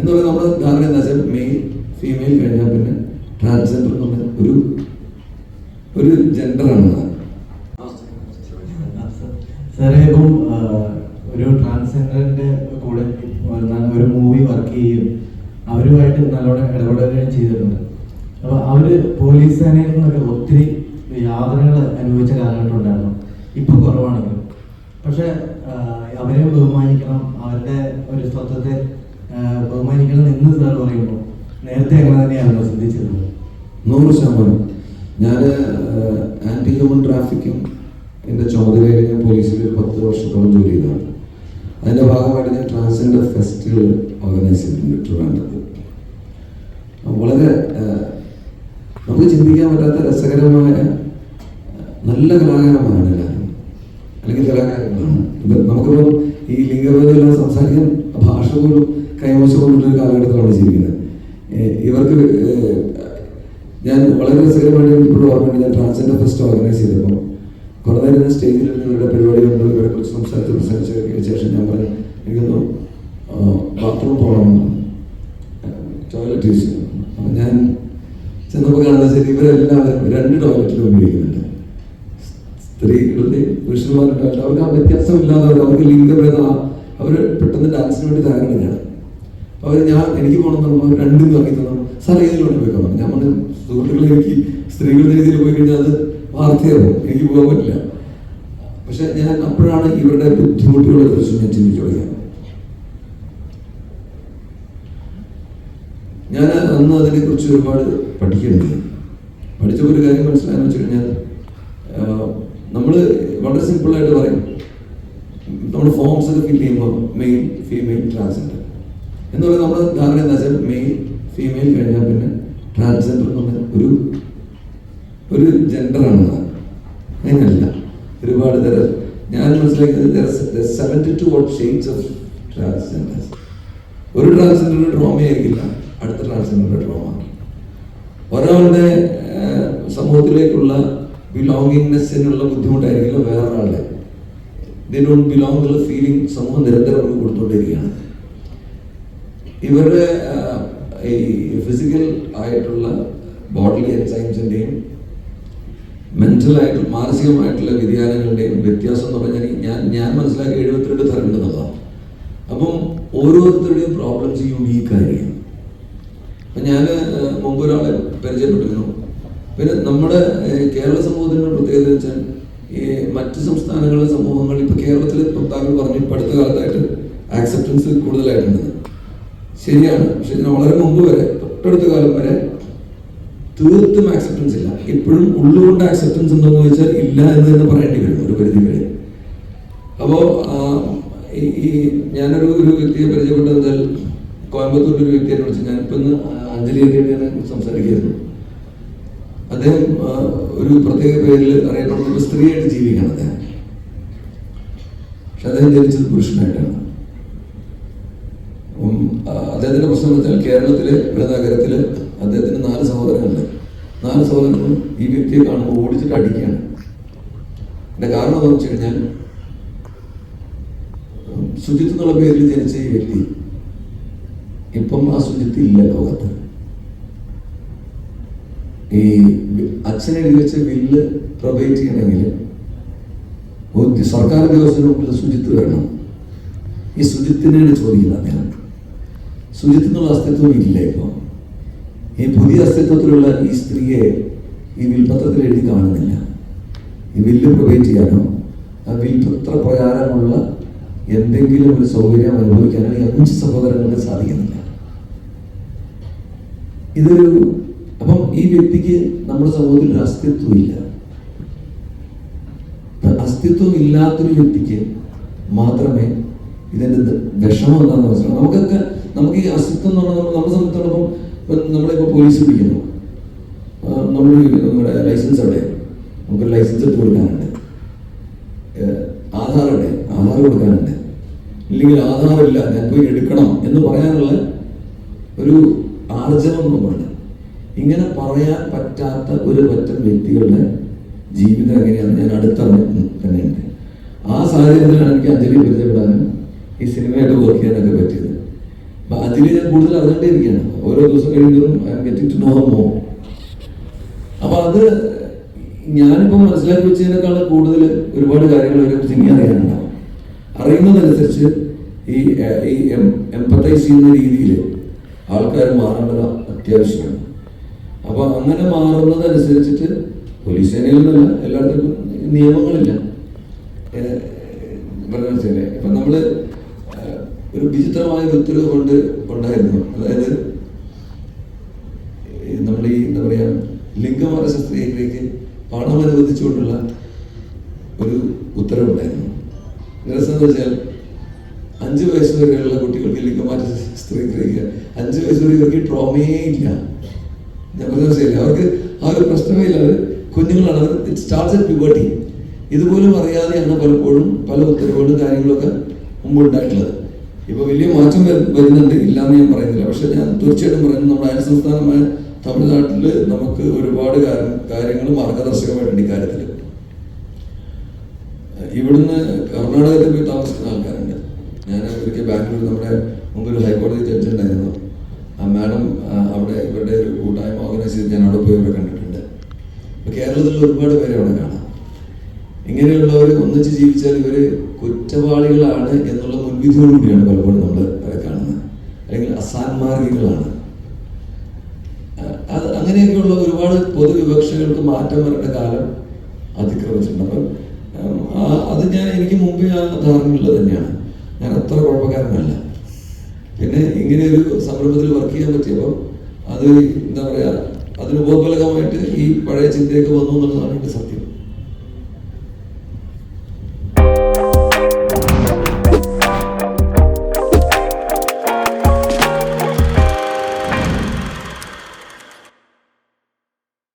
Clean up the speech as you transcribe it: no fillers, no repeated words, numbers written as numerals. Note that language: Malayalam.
എന്ന് പറയുന്നത് നമ്മുടെ ധാരണ എന്താ വെച്ചാൽ മെയിൽ ഫീമെയിൽ കഴിഞ്ഞാൽ പിന്നെ ട്രാൻസ്ജെൻഡർ എന്ന് പറഞ്ഞ ഒരു ജെൻഡറാണ്. സാറേ, ഇപ്പം ഒരു ട്രാൻസ്ജെൻഡറിന്റെ കൂടെ ഒരു മൂവി വർക്ക് ചെയ്യുകയും അവരുമായിട്ട് നല്ലോണം ഇടപെടുകയും ചെയ്തിട്ടുണ്ട്. അപ്പോൾ അവര് പോലീസ് സേനയിൽ നിന്നൊക്കെ ഒത്തിരി യാതനകൾ അനുഭവിച്ച കാലഘട്ടം ഉണ്ടായിരുന്നു. ഇപ്പോൾ കുറവാണെങ്കിലും പക്ഷെ അവരെ ബഹുമാനിക്കണം, അവരുടെ ഒരു സ്വത്വത്തെ ബഹുമാനിക്കണം എന്ന് സാർ പറയുമ്പോൾ നേരത്തെ അങ്ങനെ തന്നെയാണല്ലോ ചിന്തിച്ചിരുന്നത്? 100%. ഞാൻ ആന്റി ഹ്യൂമൻ ട്രാഫിക്കിംഗ് എൻ്റെ ചുമതലയിൽ ഞാൻ പോലീസിൽ 10 വർഷത്തോളം ജോലി ചെയ്തതാണ്. അതിൻ്റെ ഭാഗമായിട്ട് ഞാൻ ട്രാൻസ്ജെൻഡർ ഫെസ്റ്റുകൾ ഓർഗനൈസ് ചെയ്തിട്ടുണ്ട് ട്രിവാൻഡ്രത്ത്. വളരെ നമുക്ക് ചിന്തിക്കാൻ പറ്റാത്ത രസകരമായ നല്ല കലാകാരന്മാരാണ് എല്ലാവരും, അല്ലെങ്കിൽ കലാകാരന്മാരാണ്. ഇപ്പം നമുക്കിപ്പം ഈ ലിംഗഭേദമെല്ലാം സംസാരിക്കാൻ ഭാഷ പോലും കൈവശം കൊണ്ടുള്ളൊരു കാലഘട്ടത്തിലാണ് ജീവിക്കുന്നത്. ഇവർക്ക് ഞാൻ വളരെ രസകരമായിട്ട് ഇപ്പോഴും ഓർമ്മയുണ്ട്. ഞാൻ ട്രാൻസ്ജെൻഡർ ഫെസ്റ്റ് ഓർഗനൈസ് ചെയ്തപ്പോൾ കുറേ നേരം ഞാൻ സ്റ്റേജിൽ നിങ്ങളുടെ പരിപാടികളുണ്ട്, ഇവരെ കുറിച്ച് സംസാരിച്ച ശേഷം ഞാൻ പറഞ്ഞു എനിക്കൊന്ന് ബാത്റൂം പോകണമെന്ന്, ടോയ്ലറ്റ് യൂസ് ചെയ്യണം. അപ്പം ഞാൻ ചെന്നപ്പോൾ കാണുന്ന ശരി ഇവരെല്ലാവരും 2 ടോയ്ലറ്റിലും ഉപയോഗിക്കുന്നുണ്ട്. സ്ത്രീകളുടെയും പുരുഷന്മാരുടെ ടോയ്ലറ്റ്. അവർക്ക് ആ വ്യത്യാസമില്ലാതെ അവർക്ക് ലിംഗഭേദം അവർ പെട്ടെന്ന് ഡാൻസിന് വേണ്ടി തയ്യാറാണ്. അവർ എനിക്ക് പോകണമെന്ന് അവർ 2 ഇറങ്ങി തന്നു. സാർ ഏതിലൂടെ പോയി കാണാം. ഞാൻ പറഞ്ഞു സുഹൃത്തുക്കളെ എനിക്ക് സ്ത്രീകളുടെ രീതിയിൽ പോയി കഴിഞ്ഞാൽ അത് വാർത്തയാവും, എനിക്ക് പോകാൻ പറ്റില്ല. പക്ഷെ ഞാൻ അപ്പോഴാണ് ഇവരുടെ ബുദ്ധിമുട്ടുകളെ കുറിച്ച് ഞാൻ ചിന്തിച്ചു തുടങ്ങിയത്. ഞാൻ അന്ന് അതിനെക്കുറിച്ച് ഒരുപാട് പഠിക്കുന്നുണ്ട്. പഠിച്ചപ്പോൾ ഒരു കാര്യം മനസ്സിലായെന്ന് വെച്ച് കഴിഞ്ഞാൽ നമ്മൾ വളരെ സിമ്പിളായിട്ട് പറയും, നമ്മൾ ഫോംസ് ഒക്കെ ഫിൽ ചെയ്യുമ്പോൾ മെയിൽ ഫീമെയിൽ ട്രാൻസ്ജെൻഡർ എന്ന് പറയുന്നത് നമ്മുടെ ധാരണ എന്താ വെച്ചാൽ മെയിൽ ഫീമെയിൽ കഴിഞ്ഞാൽ പിന്നെ ട്രാൻസ്ജെൻഡർ എന്ന് പറഞ്ഞ ഒരു ജെൻഡറാണ്. അങ്ങനെയല്ല, ഒരുപാട് തരം. ഞാൻ മനസ്സിലാക്കിയത് 72 shades of ട്രാൻസ്ജെൻഡേഴ്സ്. ഒരു ട്രാൻസ്ജെൻഡറുടെ ട്രോമ ആയിരിക്കില്ല അടുത്ത ട്രാൻസ്ജെൻഡറുടെ ട്രോമ. ഒരാളുടെ സമൂഹത്തിലേക്കുള്ള ബിലോങ്ങിങ്നെസ്സിനുള്ള ബുദ്ധിമുട്ടായിരിക്കില്ല വേറൊരാളുടെ. ദേ ഡോണ്ട് ബിലോങ് എന്നുള്ള ഫീലിംഗ് സമൂഹം നിരന്തരം അവർക്ക് കൊടുത്തുകൊണ്ടിരിക്കുകയാണ്. ഇവരുടെ ഈ ഫിസിക്കൽ ആയിട്ടുള്ള ബോഡിലി എൻസൈംസിൻ്റെയും മെൻ്റലായിട്ടുള്ള മാനസികമായിട്ടുള്ള വ്യതിയാനങ്ങളുടെയും വ്യത്യാസം എന്ന് പറഞ്ഞാൽ ഞാൻ മനസ്സിലാക്കി 72 തരം ഉണ്ടെന്നുള്ളതാണ്. അപ്പം ഓരോരുത്തരുടെയും പ്രോബ്ലംസ് യുണീക്കായിരിക്കും. അപ്പം ഞാൻ മുമ്പ് ഒരാളെ പരിചയപ്പെട്ടിരുന്നു. പിന്നെ നമ്മുടെ കേരള സമൂഹത്തിൻ്റെ പ്രത്യേകത വെച്ചാൽ ഈ മറ്റ് സംസ്ഥാനങ്ങളിലെ സമൂഹങ്ങൾ ഇപ്പോൾ കേരളത്തിൽ താങ്കൾ പറഞ്ഞു ഇപ്പോൾ അടുത്ത കാലത്തായിട്ട് ആക്സെപ്റ്റൻസ് കൂടുതലായിട്ടുണ്ട്. ശരിയാണ്. പക്ഷെ ഇതിന് വളരെ മുമ്പ് വരെ തൊട്ടടുത്ത കാലം വരെ തീർത്തും ആക്സെപ്റ്റൻസ് ഇല്ല. ഇപ്പോഴും ഉള്ളുകൊണ്ട് ആക്സെപ്റ്റൻസ് ഉണ്ടോയെന്ന് ചോദിച്ചാൽ ഇല്ല എന്ന് തന്നെ പറയേണ്ടി വരും ഒരു പരിധി വരെ. അപ്പോൾ ഈ ഞാനൊരു വ്യക്തിയെ പരിചയപ്പെട്ടത് വെച്ചാൽ കോയമ്പത്തൂരിൽ ഒരു വ്യക്തിയെ വിളിച്ചു. ഞാനിപ്പോൾ ഇന്ന് അഞ്ജലിയെ കുറിച്ച് സംസാരിക്കുകയായിരുന്നു. അദ്ദേഹം ഒരു പ്രത്യേക പേരിൽ അറിയപ്പെടുന്ന ഒരു സ്ത്രീയായിട്ട് ജീവിക്കുകയാണ് അദ്ദേഹം. പക്ഷെ അദ്ദേഹം ജനിച്ചത് പുരുഷനായിട്ടാണ്. അദ്ദേഹത്തിന്റെ പ്രശ്നം എന്ന് വെച്ചാൽ കേരളത്തിലെ ഒരു നഗരത്തിൽ അദ്ദേഹത്തിന് 4 സഹോദരങ്ങളുണ്ട്. 4 സഹോദരങ്ങളും ഈ വ്യക്തിയെ കാണുമ്പോൾ ഓടിച്ചിട്ട് അടിക്കുകയാണ്. അതിന്റെ കാരണം എന്താണെന്ന് വെച്ച് കഴിഞ്ഞാൽ ശുചിത്വം എന്നുള്ള പേരിൽ ജനിച്ച ഈ വ്യക്തി ഇപ്പം ആ ശുചിത്വം ഇല്ല ലോകത്ത്. ഈ അച്ഛനെ എഴുതി വെച്ച ബില്ല് പ്രൊബേറ്റ് ചെയ്യണമെങ്കിൽ സർക്കാർ ഉദ്യോഗസ്ഥരുടെ മുമ്പിൽ ശുചിത്വം വേണം. ഈ ശുചിത്വനാണ് ചോദിക്കുന്നത് അദ്ദേഹം. ശുചിത്വം എന്നുള്ള അസ്തിത്വം ഇല്ല. ഇപ്പോൾ ഈ പുതിയ അസ്തിത്വത്തിലുള്ള ഈ സ്ത്രീയെ ഈ വിൽപത്രത്തിൽ എഴുതി കാണുന്നില്ല. ഈ ബില്ല് പ്രൊവൈഡ് ചെയ്യാനോ ആ വിൽപത്ര പ്രകാരമുള്ള എന്തെങ്കിലും ഒരു സൗകര്യം അനുഭവിക്കാനോ ഈ 5 സഹോദരങ്ങൾക്ക് സാധിക്കുന്നില്ല. അപ്പം ഈ വ്യക്തിക്ക് നമ്മുടെ സമൂഹത്തിൽ ഒരു അസ്തിത്വമില്ല. അസ്തിത്വം ഇല്ലാത്തൊരു വ്യക്തിക്ക് മാത്രമേ ഇതിൻ്റെ വിഷമം എന്താണെന്ന് മനസ്സിലാവും. നമുക്ക് ഈ അസ്തിത്വം എന്ന് പറഞ്ഞാൽ നമ്മളെ സംബന്ധിച്ചിടത്തോളം നമ്മളിപ്പോൾ പോലീസ് പിടിക്കുന്നു, നമ്മൾ നമ്മുടെ ലൈസൻസ് അവിടെ നമുക്ക് ലൈസൻസ് എടുത്ത് കൊടുക്കാനുണ്ട്, ആധാർ കൊടുക്കാനുണ്ട്, ഇല്ലെങ്കിൽ ആധാറില്ല ഞാൻ പോയി എടുക്കണം എന്ന് പറയാനുള്ള ഒരു ആർജവം നമുക്കുണ്ട്. ഇങ്ങനെ പറയാൻ പറ്റാത്ത ഒരു പറ്റം വ്യക്തികളുടെ ജീവിതം എങ്ങനെയാണ് ഞാൻ അടുത്തറിഞ്ഞ് തന്നെയുണ്ട്. ആ സാഹചര്യത്തിലാണ് എനിക്ക് അഞ്ജലി പരിചയപ്പെടാനും ഈ സിനിമയായിട്ട് വർക്ക് ചെയ്യാനൊക്കെ പറ്റിയത്. അതിൽ ഞാൻ കൂടുതൽ അറിഞ്ഞിരിക്കുകയാണ്. ഓരോ ദിവസം കഴിയുമ്പോഴും I am getting to know more. അപ്പൊ അത് ഞാനിപ്പോൾ മനസ്സിലാക്കി വെച്ചതിനേക്കാൾ കൂടുതൽ ഒരുപാട് കാര്യങ്ങൾ അവരെ കുറിച്ച് ഇനി അറിയാനുണ്ടാവും. അറിയുന്നതനുസരിച്ച് ഈ എംപത്തൈസ് ചെയ്യുന്ന രീതിയിൽ ആൾക്കാർ മാറേണ്ടത് അത്യാവശ്യമാണ്. അപ്പൊ അങ്ങനെ മാറുന്നതനുസരിച്ചിട്ട് പോലീസ് സേനയിൽ നിന്നല്ല, എല്ലായിടത്തും നിയമങ്ങളില്ല. മനസ്സിലെ ഇപ്പൊ നമ്മള് ഒരു വിചിത്രമായ ഉത്തരവ് ഉണ്ടായിരുന്നു. അതായത് നമ്മുടെ ഈ എന്താ പറയാ ലിംഗമാറ്റ ശസ്ത്രക്രിയക്ക് പണം അനുവദിച്ചുകൊണ്ടുള്ള ഒരു ഉത്തരവുണ്ടായിരുന്നു. രസം എന്ന് വെച്ചാൽ 5 വയസ്സ് വരെയുള്ള കുട്ടികൾക്ക് ലിംഗമാറ്റ ശസ്ത്രക്രിയക്ക് 5 വയസ്സ് വരെ ഇവർക്ക് ട്രോമയേ ഇല്ല. ഞാൻ പറഞ്ഞ മനസ്സിലായില്ല, അവർക്ക് ആ ഒരു പ്രശ്നമേ ഇല്ല. അവർ കുഞ്ഞുങ്ങളാണ്, അവർ ഇറ്റ് സ്റ്റാർട്ട്സ് അറ്റ് പ്യൂബർട്ടി. ഇതുപോലും അറിയാതെയാണ് പലപ്പോഴും പല ഉത്തരവുകളും കാര്യങ്ങളൊക്കെ മുമ്പ് ഉണ്ടായിട്ടുള്ളത്. ഇപ്പൊ വലിയ മാറ്റം വരുന്നുണ്ട്, ഇല്ലാന്ന് ഞാൻ പറയുന്നില്ല. പക്ഷെ ഞാൻ തീർച്ചയായിട്ടും പറയുന്നത് നമ്മുടെ അയൽ സംസ്ഥാനമായ തമിഴ്നാട്ടിൽ നമുക്ക് ഒരുപാട് കാര്യങ്ങൾ മാർഗദർശകമായിട്ടുണ്ട് ഇക്കാര്യത്തിൽ. ഇവിടുന്ന് കർണാടകത്തിൽ പോയി താമസിക്കുന്ന ആൾക്കാരുണ്ട്. ഞാൻ ഒരിക്കൽ ബാംഗ്ലൂർ നമ്മുടെ മുമ്പൊരു ഹൈക്കോടതി ജഡ്ജ് ഉണ്ടായിരുന്നു. ആ മാഡം അവിടെ ഇവരുടെ ഒരു കൂട്ടായ്മ ഓർഗനൈസ് ചെയ്ത് ഞാൻ അവിടെ പോയി ഇവിടെ കണ്ടിട്ടുണ്ട്. ഇപ്പൊ കേരളത്തിലുള്ള ഒരുപാട് പേരെ അവിടെ കാണാം. ഇങ്ങനെയുള്ളവർ ഒന്നിച്ച് ജീവിച്ചാൽ ഇവര് കുറ്റവാളികളാണ് എന്നുള്ള മുൻവിധിയോടുകൂടിയാണ് പലപ്പോഴും നമ്മൾ അവരെ കാണുന്നത്, അല്ലെങ്കിൽ അസാൻമാർഗികളാണ്. അങ്ങനെയൊക്കെയുള്ള ഒരുപാട് പൊതുവിവക്ഷകൾക്ക് മാറ്റം വരേണ്ട കാലം അതിക്രമിച്ചിട്ടുണ്ട്. അപ്പം അത് എനിക്ക് മുമ്പേ ആ ധാരണയുള്ളത് തന്നെയാണ്. ഞാൻ അത്ര കുഴപ്പക്കാരനല്ല. പിന്നെ ഇങ്ങനെ ഒരു സംരംഭത്തിൽ വർക്ക് ചെയ്യാൻ പറ്റിയപ്പോൾ അത് എന്താ പറയാ, അതിന് ഉപോത്ബലകമായിട്ട് ഈ പഴയ ചിന്തയൊക്കെ വന്നു എന്നുള്ളതാണ് എൻ്റെ സത്യം.